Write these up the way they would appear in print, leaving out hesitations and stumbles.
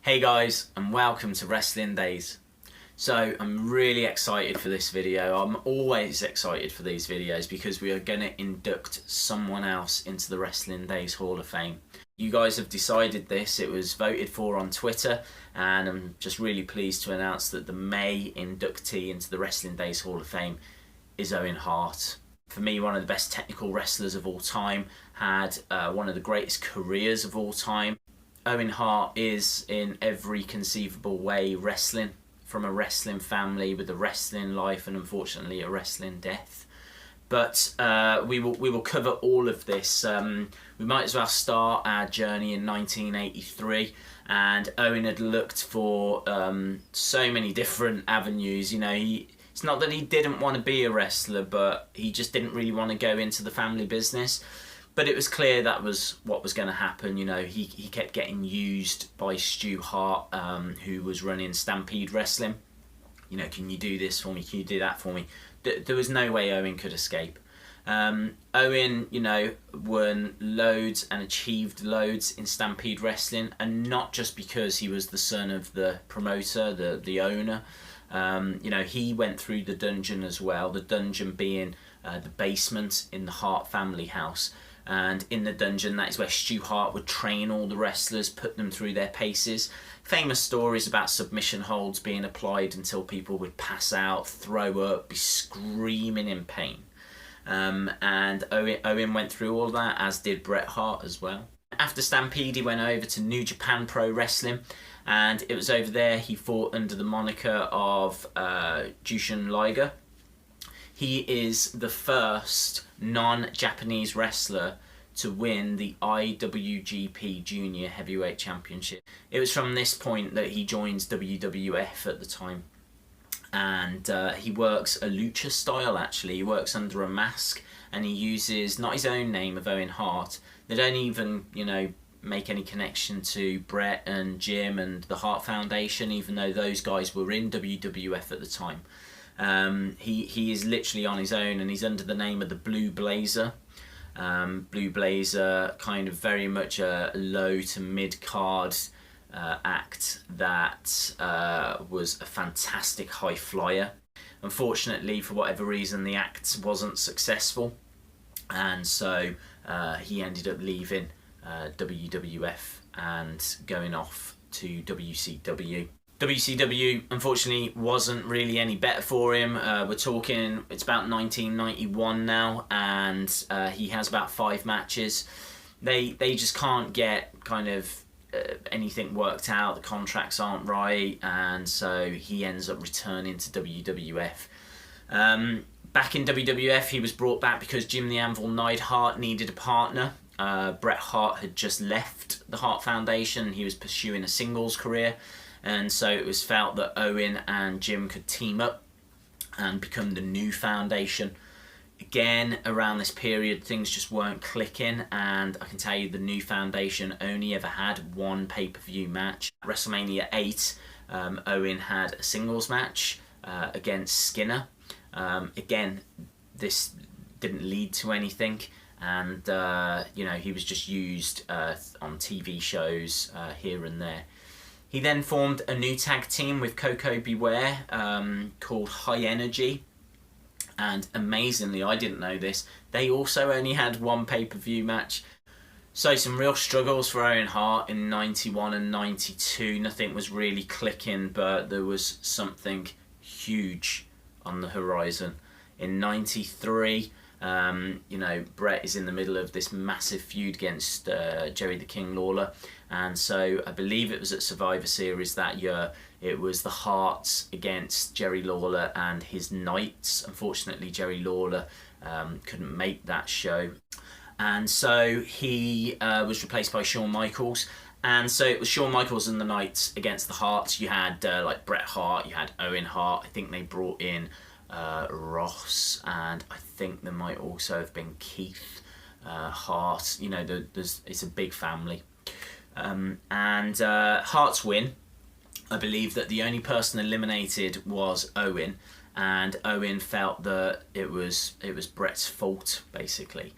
Hey guys, and welcome to Wrestling Daze. So I'm really excited for this video. I'm always excited for these videos because we are going to induct someone else into the Wrestling Daze Hall of Fame. You guys have decided this, it was voted for on Twitter, and I'm just really pleased to announce that the May inductee into the Wrestling Daze Hall of Fame is Owen Hart. For me, one of the best technical wrestlers of all time, had one of the greatest careers of all time. Owen Hart is, in every conceivable way, wrestling, from a wrestling family with a wrestling life and unfortunately a wrestling death. But we will cover all of this. We might as well start our journey in 1983, and Owen had looked for so many different avenues. You know, it's not that he didn't want to be a wrestler, but he just didn't really want to go into the family business. But it was clear that was what was going to happen. You know, he kept getting used by Stu Hart, who was running Stampede Wrestling. You know, can you do this for me? Can you do that for me? There was no way Owen could escape. Owen, you know, won loads and achieved loads in Stampede Wrestling, and not just because he was the son of the promoter, the owner. You know, he went through the dungeon as well, the dungeon being the basement in the Hart family house. And in the dungeon, that is where Stu Hart would train all the wrestlers, put them through their paces. Famous stories about submission holds being applied until people would pass out, throw up, be screaming in pain. And Owen went through all that, as did Bret Hart as well. After Stampede, he went over to New Japan Pro Wrestling, and it was over there he fought under the moniker of Jushin Liger. He is the first non-Japanese wrestler to win the IWGP Junior Heavyweight Championship. It was from this point that he joins WWF at the time. And he works a lucha style, actually. He works under a mask, and he uses not his own name of Owen Hart. They don't even, you know, make any connection to Bret and Jim and the Hart Foundation, even though those guys were in WWF at the time. He is literally on his own, and he's under the name of the Blue Blazer. Blue Blazer, kind of very much a low to mid card act that was a fantastic high flyer. Unfortunately, for whatever reason, the act wasn't successful, and so he ended up leaving WWF and going off to WCW. WCW, unfortunately, wasn't really any better for him. We're talking, it's about 1991 now, and he has about 5 matches. They just can't get kind of anything worked out. The contracts aren't right, and so he ends up returning to WWF. Back in WWF, he was brought back because Jim the Anvil Neidhart needed a partner. Bret Hart had just left the Hart Foundation. He was pursuing a singles career. And so it was felt that Owen and Jim could team up and become the new foundation. Again, around this period, things just weren't clicking, and I can tell you the new foundation only ever had one pay-per-view match. At WrestleMania 8, Owen had a singles match against Skinner. Again, this didn't lead to anything, and you know, he was just used on TV shows here and there. He then formed a new tag team with Koko Beware called High Energy. And amazingly, I didn't know this, they also only had one pay-per-view match. So some real struggles for Owen Hart in 91 and 92. Nothing was really clicking, but there was something huge on the horizon. In 93, you know, Bret is in the middle of this massive feud against Jerry the King Lawler, and so I believe it was at Survivor Series that year. It was the Harts against Jerry Lawler and his Knights. Unfortunately, Jerry Lawler couldn't make that show, and so he was replaced by Shawn Michaels. And so it was Shawn Michaels and the Knights against the Harts. You had like Bret Hart, you had Owen Hart. I think they brought in Ross, and I think there might also have been Keith Hart. You know, it's a big family. And Hart's win, I believe that the only person eliminated was Owen, and Owen felt that it was Bret's fault, basically.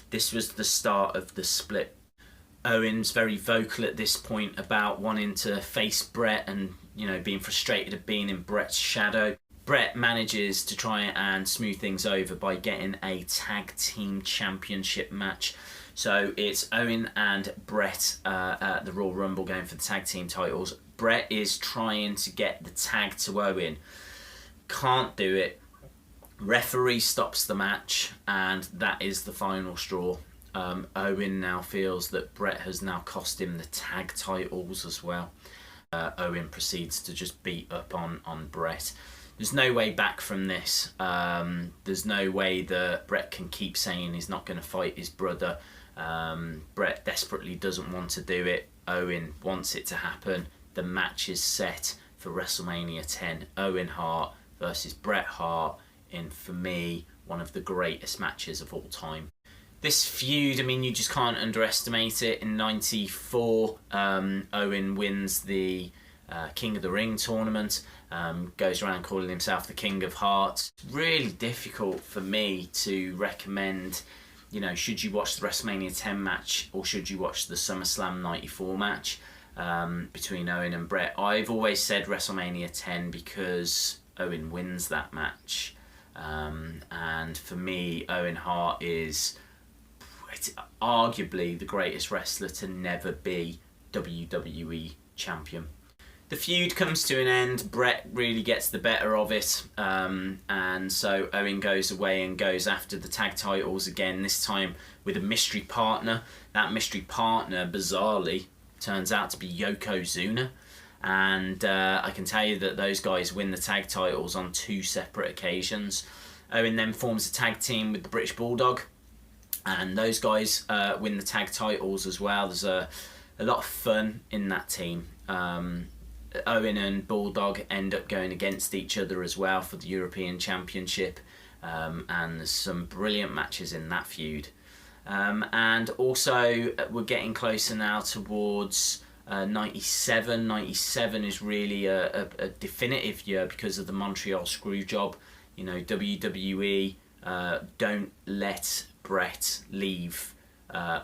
This was the start of the split. Owen's very vocal at this point about wanting to face Bret and, you know, being frustrated at being in Bret's shadow. Bret manages to try and smooth things over by getting a tag team championship match. So it's Owen and Bret at the Royal Rumble going for the tag team titles. Bret is trying to get the tag to Owen. Can't do it. Referee stops the match, and that is the final straw. Owen now feels that Bret has now cost him the tag titles as well. Owen proceeds to just beat up on Bret. There's no way back from this. There's no way that Bret can keep saying he's not going to fight his brother. Bret desperately doesn't want to do it. Owen wants it to happen. The match is set for WrestleMania 10. Owen Hart versus Bret Hart in, for me, one of the greatest matches of all time. This feud, I mean, you just can't underestimate it. In '94, Owen wins the King of the Ring tournament, goes around calling himself the King of Hearts. Really difficult for me to recommend, you know, should you watch the WrestleMania 10 match or should you watch the SummerSlam 94 match between Owen and Bret. I've always said WrestleMania 10 because Owen wins that match. And for me, Owen Hart is arguably the greatest wrestler to never be WWE champion. The feud comes to an end. Bret really gets the better of it, and so Owen goes away and goes after the tag titles again, this time with a mystery partner. That mystery partner, bizarrely, turns out to be Yokozuna, and I can tell you that those guys win the tag titles on 2 separate occasions. Owen then forms a tag team with the British Bulldog, and those guys win the tag titles as well. There's a lot of fun in that team. Owen and Bulldog end up going against each other as well for the European Championship, and there's some brilliant matches in that feud. And also we're getting closer now towards 97. 97 is really a definitive year because of the Montreal Screwjob. You know, WWE don't let Bret leave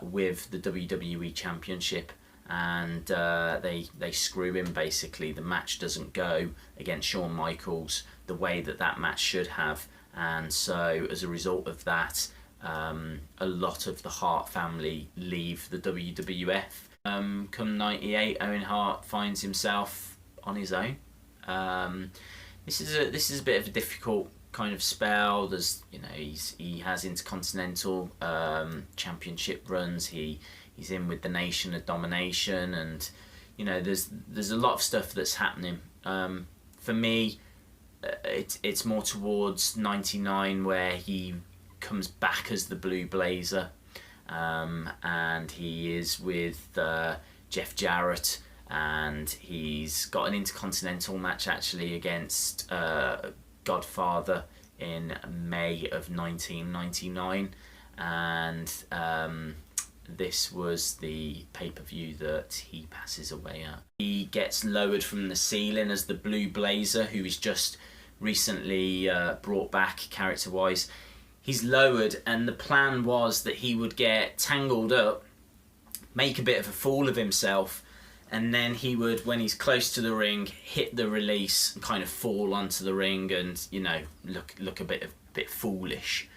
with the WWE Championship, and they screw him basically. The match doesn't go against Shawn Michaels the way that match should have, and so as a result of that, a lot of the Hart family leave the WWF. Come 98, Owen Hart finds himself on his own. This is a bit of a difficult kind of spell. There's, you know, he has Intercontinental Championship runs. He's in with the Nation of Domination, and you know, there's a lot of stuff that's happening. For me, it's more towards 99 where he comes back as the Blue Blazer, and he is with Jeff Jarrett, and he's got an Intercontinental match actually against Godfather in May of 1999, and this was the pay-per-view that he passes away at. He gets lowered from the ceiling as the Blue Blazer, who is just recently brought back character-wise. He's lowered, and the plan was that he would get tangled up, make a bit of a fool of himself, and then he would, when he's close to the ring, hit the release and kind of fall onto the ring and, you know, look a bit foolish.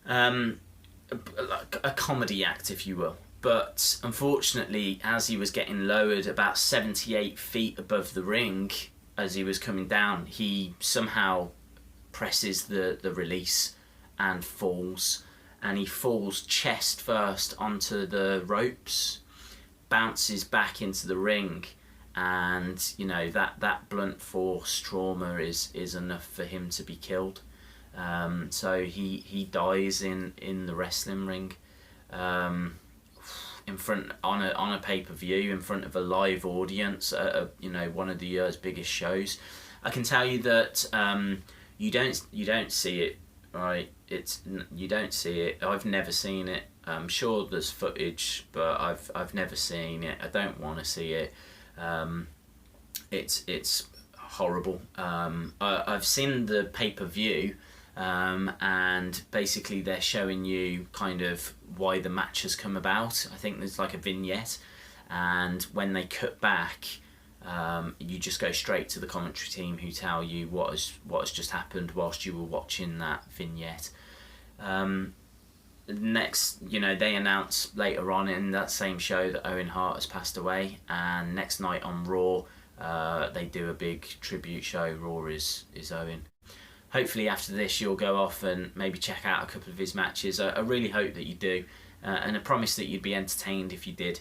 Like a comedy act, if you will. But unfortunately, as he was getting lowered about 78 feet above the ring, as he was coming down, he somehow presses the release and falls. And he falls chest first onto the ropes, bounces back into the ring, and you know, that blunt force trauma is enough for him to be killed. So he dies in the wrestling ring, in front on a pay-per-view in front of a live audience at you know, one of the year's biggest shows. I can tell you that you don't see it, right? You don't see it. I've never seen it. I'm sure there's footage, but I've never seen it. I don't want to see it. It's horrible. I've seen the pay-per-view, and basically they're showing you kind of why the match has come about. I think there's like a vignette, and when they cut back, you just go straight to the commentary team who tell you what has just happened whilst you were watching that vignette. Next, they announce later on in that same show that Owen Hart has passed away, and next night on Raw, they do a big tribute show. Raw is Owen. Hopefully after this you'll go off and maybe check out a couple of his matches. I really hope that you do, and I promise that you'd be entertained if you did.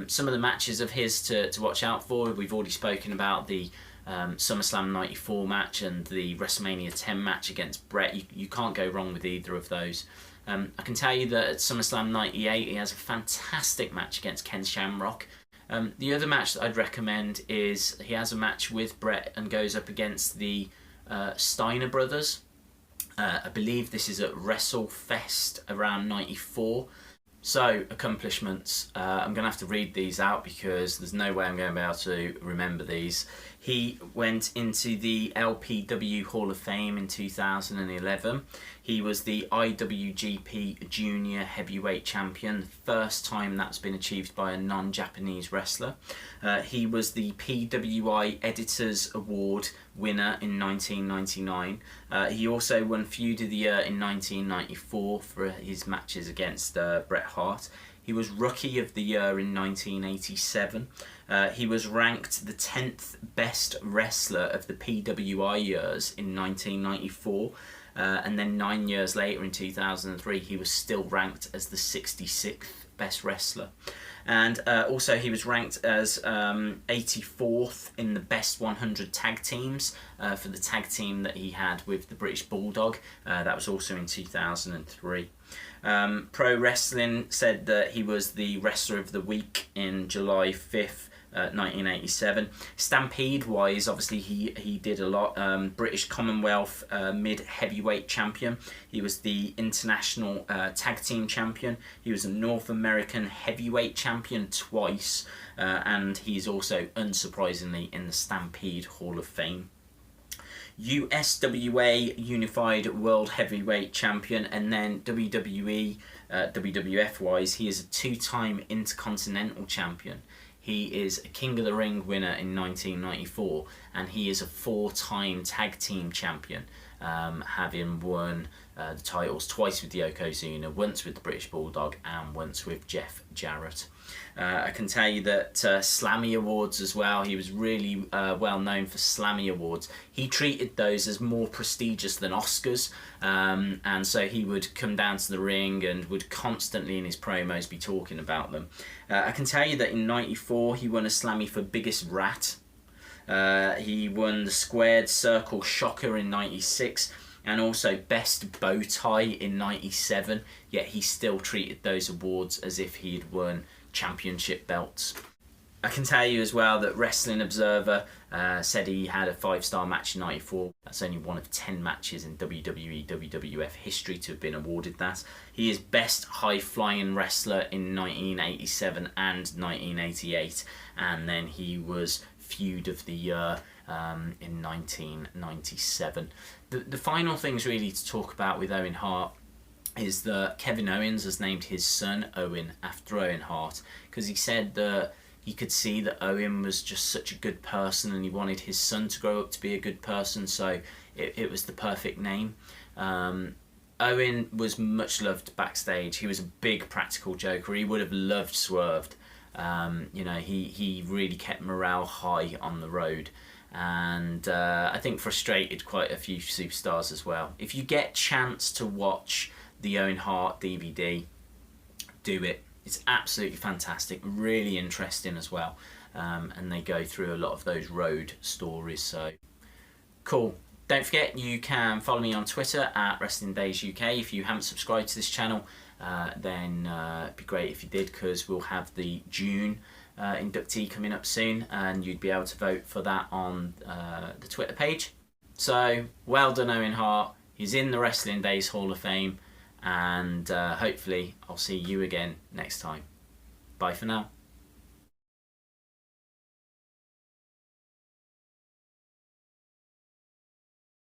Some of the matches of his to watch out for, we've already spoken about the SummerSlam 94 match and the WrestleMania 10 match against Bret. You can't go wrong with either of those. I can tell you that at SummerSlam 98 he has a fantastic match against Ken Shamrock. The other match that I'd recommend is he has a match with Bret and goes up against the Steiner brothers. I believe this is at WrestleFest around 94. So, accomplishments. I'm going to have to read these out because there's no way I'm going to be able to remember these. He went into the LPW Hall of Fame in 2011. He was the IWGP Junior Heavyweight Champion, the first time that's been achieved by a non-Japanese wrestler. He was the PWI Editors Award winner in 1999. He also won Feud of the Year in 1994 for his matches against Bret Hart. He was Rookie of the Year in 1987. He was ranked the 10th best wrestler of the PWI years in 1994. And then 9 years later in 2003 he was still ranked as the 66th best wrestler. And also he was ranked as 84th in the best 100 tag teams for the tag team that he had with the British Bulldog. That was also in 2003. Pro Wrestling said that he was the Wrestler of the Week in July 5th, 1987. Stampede wise, obviously he did a lot. British Commonwealth mid heavyweight champion. He was the international tag team champion. He was a North American heavyweight champion twice, and he's also unsurprisingly in the Stampede Hall of Fame. USWA Unified World Heavyweight Champion, and then WWE, WWF wise, he is a two-time Intercontinental Champion. He is a King of the Ring winner in 1994, and he is a four-time Tag Team Champion, having won the titles twice with the Yokozuna, once with the British Bulldog, and once with Jeff Jarrett. I can tell you that Slammy Awards as well, he was really well known for Slammy Awards. He treated those as more prestigious than Oscars, and so he would come down to the ring and would constantly in his promos be talking about them. I can tell you that in 94 he won a Slammy for Biggest Rat. He won the Squared Circle Shocker in 96, and also Best Bow Tie in 97, yet he still treated those awards as if he had won championship belts. I can tell you as well that Wrestling Observer said he had a 5-star match in 94. That's only one of 10 matches in WWE, WWF history to have been awarded that. He is Best High-Flying Wrestler in 1987 and 1988, and then he was Feud of the Year in 1997. The final things really to talk about with Owen Hart is that Kevin Owens has named his son Owen after Owen Hart, because he said that he could see that Owen was just such a good person and he wanted his son to grow up to be a good person, so it was the perfect name. Owen was much loved backstage. He was a big practical joker. He would have loved Swerved. He really kept morale high on the road, and I think frustrated quite a few superstars as well. If you get chance to watch the Owen Hart DVD, do it. It's absolutely fantastic, really interesting as well, and they go through a lot of those road stories, so cool. Don't forget you can follow me on Twitter at Wrestling Daze UK. If you haven't subscribed to this channel, then it'd be great if you did, because we'll have the June inductee coming up soon, and you'd be able to vote for that on the Twitter page. So well done Owen Hart, he's in the Wrestling Daze Hall of Fame, and hopefully I'll see you again next time. Bye for now.